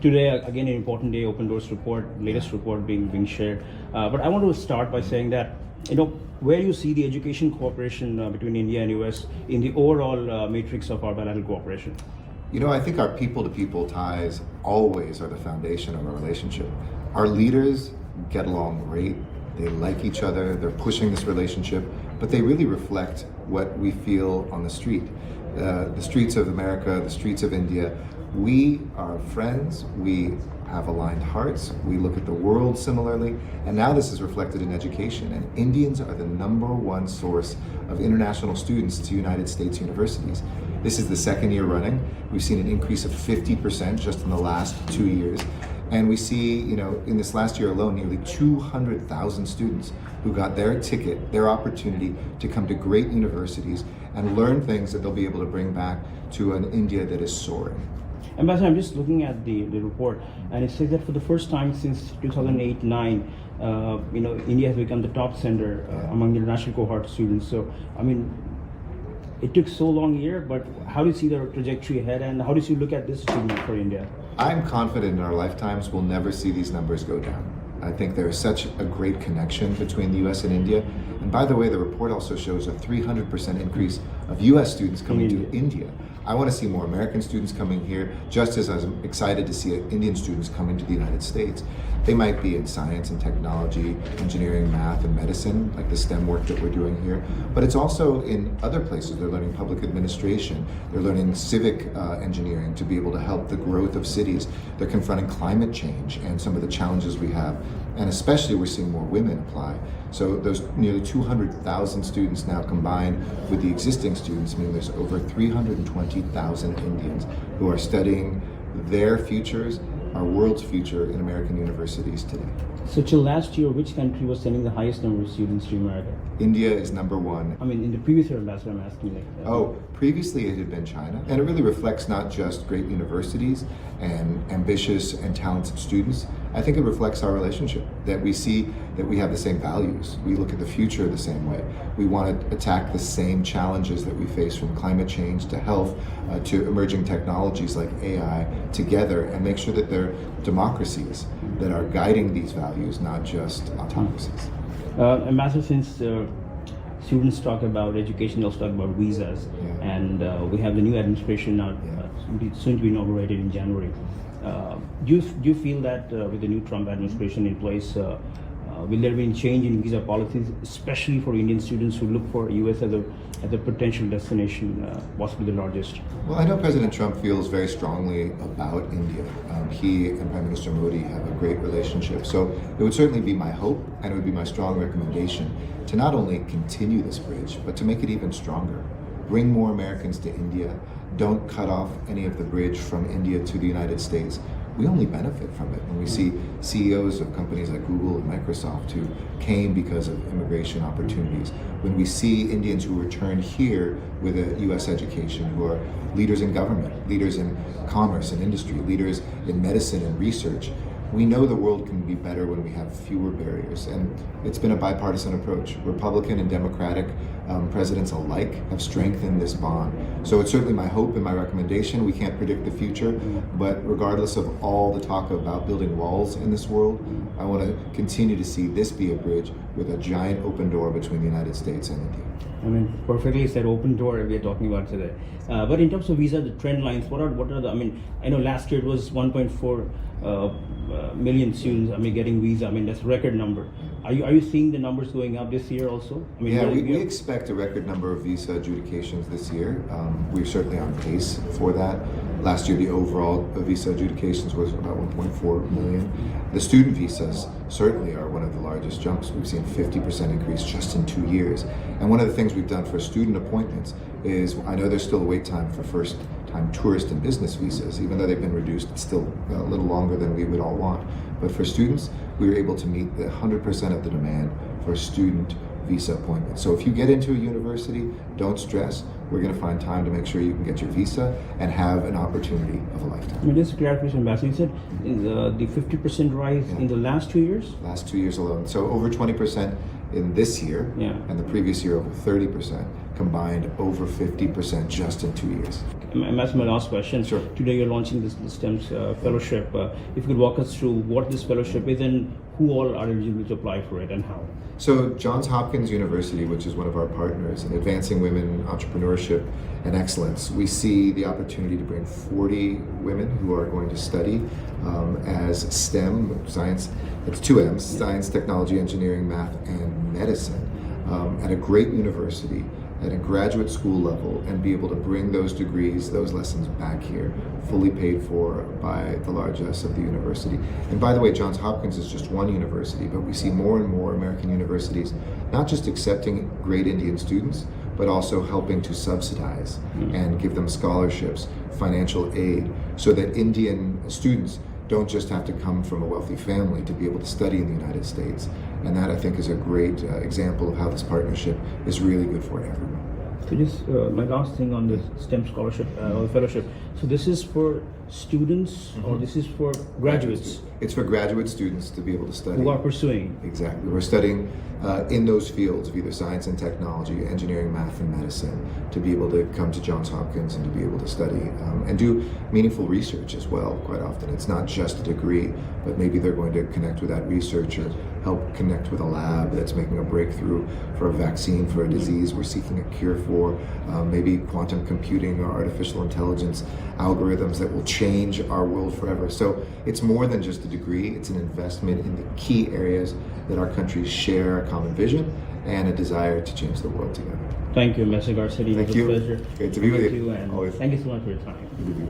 Today, again, an important day, Open Doors report, latest report being shared. But I want to start by saying that, where you see the education cooperation between India and US in the overall matrix of our bilateral cooperation? I think our people-to-people ties always are the foundation of our relationship. Our leaders get along great. They like each other. They're pushing this relationship, but they really reflect what we feel on the street. The streets of America, the streets of India. We are friends. We have aligned hearts. We look at the world similarly, and now this is reflected in education. And Indians are the #1 source of international students to United States universities. This is the second year running. We've seen an increase of 50% just in the last 2 years. And we see, in this last year alone, nearly 200,000 students who got their ticket, their opportunity to come to great universities and learn things that they'll be able to bring back to an India that is soaring. Ambassador, I'm just looking at the report, and it says that for the first time since 2008-9, India has become the top sender among the international cohort students. So, it took so long here, but how do you see the trajectory ahead, and how do you look at this achievement for India? I'm confident in our lifetimes we'll never see these numbers go down. I think there is such a great connection between the US and India. And by the way, the report also shows a 300% increase of US students coming to India. I want to see more American students coming here, just as I'm excited to see Indian students coming to the United States. They might be in science and technology, engineering, math, and medicine, like the STEM work that we're doing here. But it's also in other places. They're learning public administration. They're learning civic engineering to be able to help the growth of cities. They're confronting climate change and some of the challenges we have. And especially we're seeing more women apply. So those nearly 200,000 students now combined with the existing students mean there's over 320,000 Indians who are studying their futures, our world's future in American universities today. So till last year, which country was sending the highest number of students to America? India is #1. In the previous year, that's what I'm asking. Previously it had been China, and it really reflects not just great universities and ambitious and talented students. I think it reflects our relationship, that we see that we have the same values. We look at the future the same way. We want to attack the same challenges that we face, from climate change to health to emerging technologies like AI, together, and make sure that they're democracies that are guiding these values, not just autocracies. Ambassador, since students talk about education, they also talk about visas, and we have the new administration now soon to be inaugurated in January. Do you feel that with the new Trump administration in place, will there be any change in visa policies, especially for Indian students who look for US as a potential destination, possibly the largest? Well, I know President Trump feels very strongly about India. He and Prime Minister Modi have a great relationship. So it would certainly be my hope, and it would be my strong recommendation to not only continue this bridge, but to make it even stronger. Bring more Americans to India. Don't cut off any of the bridge from India to the United States. We only benefit from it when we see CEOs of companies like Google and Microsoft who came because of immigration opportunities. When we see Indians who return here with a US education, who are leaders in government, leaders in commerce and industry, leaders in medicine and research. We know the world can be better when we have fewer barriers, and it's been a bipartisan approach. Republican and Democratic presidents alike have strengthened this bond. So it's certainly my hope and my recommendation. We can't predict the future, but regardless of all the talk about building walls in this world, I want to continue to see this be a bridge with a giant open door between the United States and India. Perfectly said, open door we are talking about today. But in terms of visa, the trend lines, what are the, I know last year it was 1.4 million students, getting visa. That's a record number. Are you seeing the numbers going up this year also? We expect a record number of visa adjudications this year. We're certainly on pace for that. Last year, the overall visa adjudications was about 1.4 million. The student visas certainly are one of the largest jumps. We've seen 50% increase just in 2 years. And one of the things we've done for student appointments is, I know there's still a wait time for first-time tourist and business visas. Even though they've been reduced, it's still a little longer than we would all want. But for students, we were able to meet the 100% of the demand for student visa appointments. So if you get into a university, don't stress. We're going to find time to make sure you can get your visa and have an opportunity of a lifetime. Just a clarification, Ambassador. You said the 50% rise in the last 2 years? Last 2 years alone. So over 20% in this year, and the previous year over 30%. combined over 50% just in 2 years. And that's my last question. Sure. Today you're launching this STEM fellowship. If you could walk us through what this fellowship is and who all are eligible to apply for it and how. So Johns Hopkins University, which is one of our partners in advancing women entrepreneurship and excellence, we see the opportunity to bring 40 women who are going to study as STEM, science, it's 2 M's, science, technology, engineering, math, and medicine at a great university at a graduate school level and be able to bring those degrees, those lessons back here, fully paid for by the largesse of the university. And by the way, Johns Hopkins is just one university, but we see more and more American universities not just accepting great Indian students, but also helping to subsidize and give them scholarships, financial aid, so that Indian students don't just have to come from a wealthy family to be able to study in the United States. And that, I think, is a great example of how this partnership is really good for everyone. So just my last thing on the STEM scholarship or fellowship. So this is for students or this is for graduates? It's for graduate students to be able to study. Who are pursuing? Exactly. We're studying in those fields of either science and technology, engineering, math, and medicine, to be able to come to Johns Hopkins and to be able to study and do meaningful research as well. Quite often it's not just a degree, but maybe they're going to connect with that researcher, help connect with a lab that's making a breakthrough for a vaccine for a disease we're seeking a cure for, maybe quantum computing or artificial intelligence algorithms that will change our world forever. So it's more than just a degree, it's an investment in the key areas that our countries share a common vision and a desire to change the world together. Thank you, Mr. Garcetti. Thank it was you. a pleasure. Great to be with you. you. And Always. thank you so much for your time.